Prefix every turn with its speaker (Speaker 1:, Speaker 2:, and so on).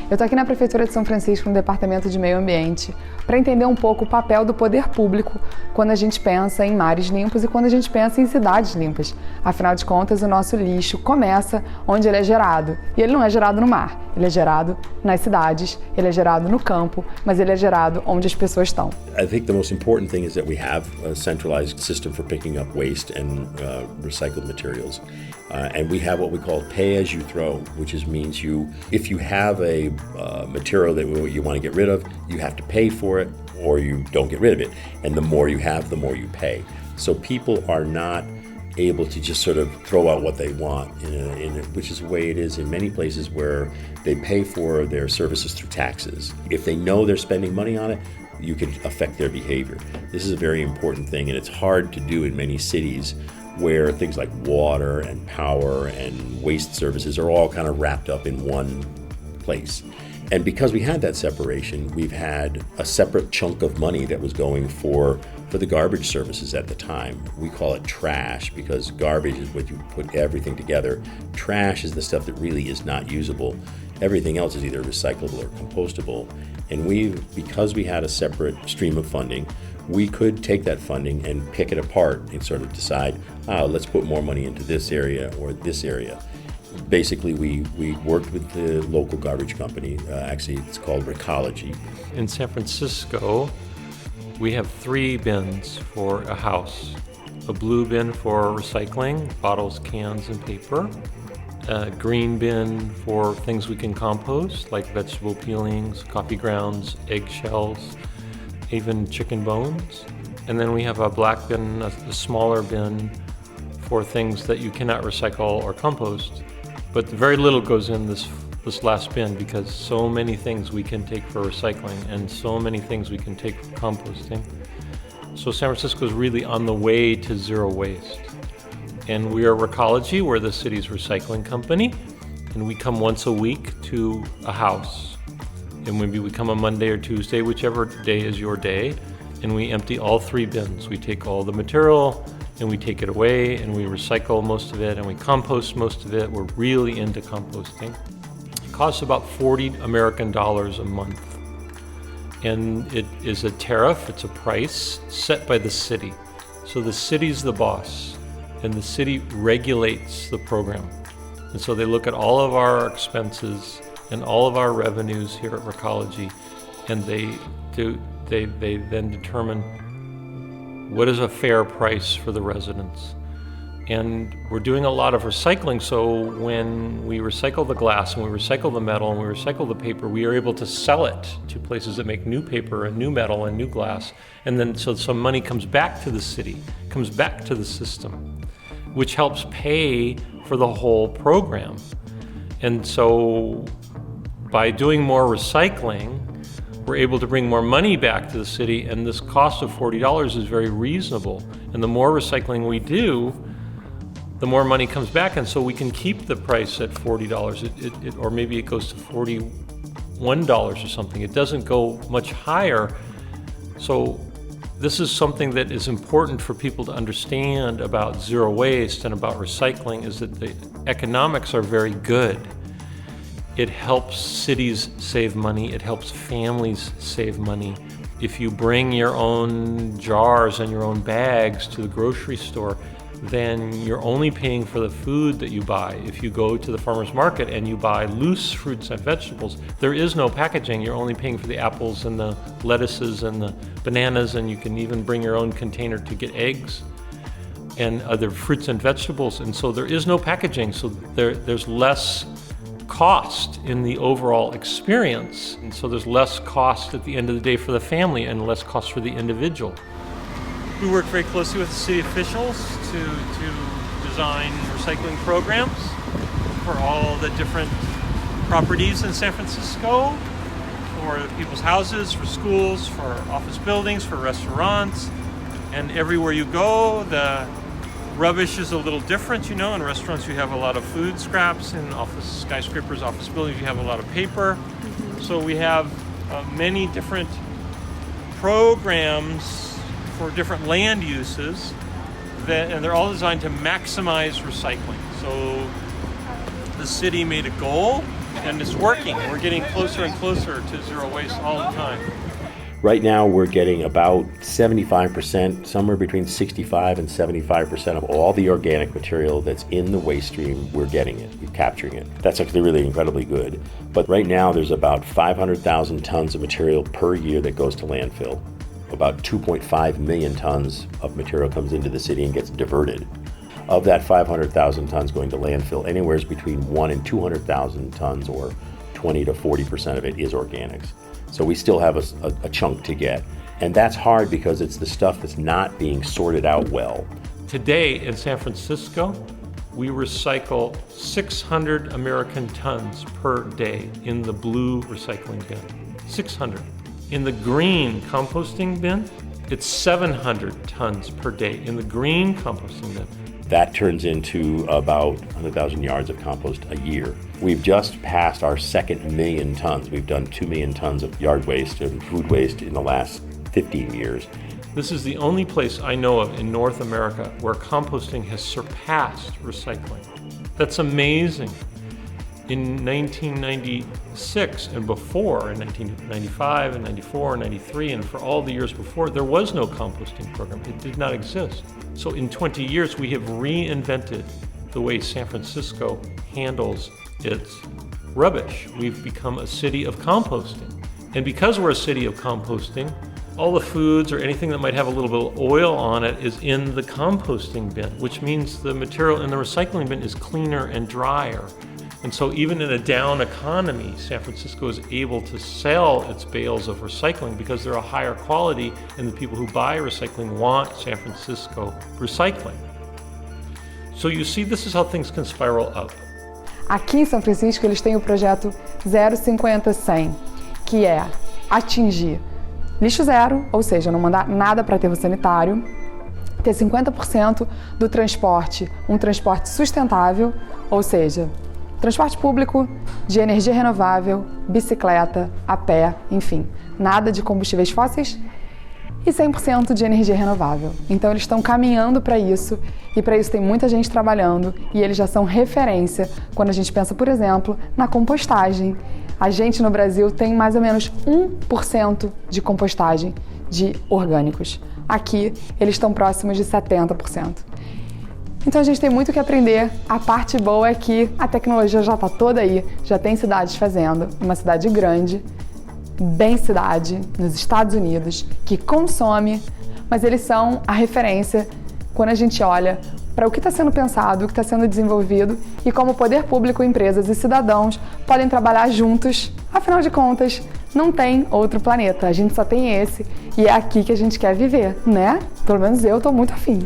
Speaker 1: Eu estou aqui na Prefeitura de São Francisco, no Departamento de Meio Ambiente, para entender um pouco o papel do poder público quando a gente pensa em mares limpos e quando a gente pensa em cidades limpas. Afinal de contas, o nosso lixo começa onde ele é gerado. E ele não é gerado no mar, ele é gerado nas cidades, ele é gerado no campo, mas ele é gerado onde as pessoas estão.
Speaker 2: I think the most important thing is that we have a centralized system for picking up waste and recycled materials. And we have what we call pay as you throw, which means if you have a material that you want to get rid of, you have to pay for it or you don't get rid of it. And the more you have, the more you pay. So people are not able to just sort of throw out what they want, which is the way it is in many places where they pay for their services through taxes. If they know they're spending money on it, you can affect their behavior. This is a very important thing, and it's hard to do in many cities where things like water and power and waste services are all kind of wrapped up in one place. And because we had that separation, we've had a separate chunk of money that was going for the garbage services at the time. We call it trash because garbage is what you put everything together. Trash is the stuff that really is not usable. Everything else is either recyclable or compostable. And because we had a separate stream of funding, we could take that funding and pick it apart and sort of decide, let's put more money into this area or this area. Basically, we worked with the local garbage company. Actually, it's called Recology.
Speaker 3: In San Francisco, we have 3 bins for a house. A blue bin for recycling, bottles, cans, and paper. A green bin for things we can compost, like vegetable peelings, coffee grounds, eggshells, even chicken bones. And then we have a black bin, a smaller bin for things that you cannot recycle or compost. But very little goes in this last bin because so many things we can take for recycling and so many things we can take for composting. So San Francisco is really on the way to zero waste. And we are Recology, we're the city's recycling company, and we come once a week to a house. And maybe we come on Monday or Tuesday, whichever day is your day, and we empty all 3 bins. We take all the material and we take it away and we recycle most of it and we compost most of it. We're really into composting. It costs about $40 American a month. And it is a tariff, it's a price set by the city. So the city's the boss and the city regulates the program. And so they look at all of our expenses and all of our revenues here at Recology, and they then determine what is a fair price for the residents. And we're doing a lot of recycling, so when we recycle the glass and we recycle the metal and we recycle the paper, we are able to sell it to places that make new paper and new metal and new glass. And then so some money comes back to the city, comes back to the system, which helps pay for the whole program. And so by doing more recycling, we're able to bring more money back to the city, and this cost of $40 is very reasonable. And the more recycling we do, the more money comes back, and so we can keep the price at $40, or maybe it goes to $41 or something. It doesn't go much higher. So this is something that is important for people to understand about zero waste and about recycling, is that the economics are very good. It helps cities save money. It helps families save money. If you bring your own jars and your own bags to the grocery store, then you're only paying for the food that you buy. If you go to the farmer's market and you buy loose fruits and vegetables, there is no packaging. You're only paying for the apples and the lettuces and the bananas, and you can even bring your own container to get eggs and other fruits and vegetables. And so there is no packaging, so there's less cost in the overall experience, and so there's less cost at the end of the day for the family and less cost for the individual. We work very closely with the city officials to design recycling programs for all the different properties in San Francisco, for people's houses, for schools, for office buildings, for restaurants, and everywhere you go, the rubbish is a little different, In restaurants, you have a lot of food scraps. In office skyscrapers, office buildings, you have a lot of paper. So we have many different programs for different land uses, and they're all designed to maximize recycling. So the city made a goal, and it's working. We're getting closer and closer to zero waste all the time.
Speaker 2: Right now, we're getting about 75%, somewhere between 65 and 75% of all the organic material that's in the waste stream, we're getting it, we're capturing it. That's actually really incredibly good. But right now, there's about 500,000 tons of material per year that goes to landfill. About 2.5 million tons of material comes into the city and gets diverted. Of that 500,000 tons going to landfill, anywhere between 1 and 200,000 tons, or 20 to 40% of it, is organics. So we still have a chunk to get. And that's hard because it's the stuff that's not being sorted out well.
Speaker 3: Today in San Francisco, we recycle 600 American tons per day in the blue recycling bin. 600. In the green composting bin, it's 700 tons per day in the green composting bin.
Speaker 2: That turns into about 100,000 yards of compost a year. We've just passed our second million tons. We've done 2 million tons of yard waste and food waste in the last 15 years.
Speaker 3: This is the only place I know of in North America where composting has surpassed recycling. That's amazing. In 1996 and before, in 1995 and 94 and 93, and for all the years before, there was no composting program. It did not exist. So in 20 years, we have reinvented the way San Francisco handles its rubbish. We've become a city of composting. And because we're a city of composting, all the foods or anything that might have a little bit of oil on it is in the composting bin, which means the material in the recycling bin is cleaner and drier. And so even in a down economy, San Francisco is able to sell its bales of recycling because they're a higher quality, and the people who buy recycling want San Francisco recycling. So you see, this is how things can spiral up.
Speaker 1: Aqui em São Francisco, eles têm o projeto 050-100, que é atingir lixo zero, ou seja, não mandar nada para aterro sanitário, ter 50% do transporte, um transporte sustentável, ou seja, transporte público, de energia renovável, bicicleta, a pé, enfim, nada de combustíveis fósseis e 100% de energia renovável. Então eles estão caminhando para isso, e para isso tem muita gente trabalhando, e eles já são referência quando a gente pensa, por exemplo, na compostagem. A gente no Brasil tem mais ou menos 1% de compostagem de orgânicos. Aqui eles estão próximos de 70%. Então a gente tem muito que aprender. A parte boa é que a tecnologia já está toda aí, já tem cidades fazendo, uma cidade grande, bem cidade, nos Estados Unidos, que consome, mas eles são a referência quando a gente olha para o que está sendo pensado, o que está sendo desenvolvido e como o poder público, empresas e cidadãos podem trabalhar juntos. Afinal de contas, não tem outro planeta, a gente só tem esse, e é aqui que a gente quer viver, né? Pelo menos eu estou muito afim.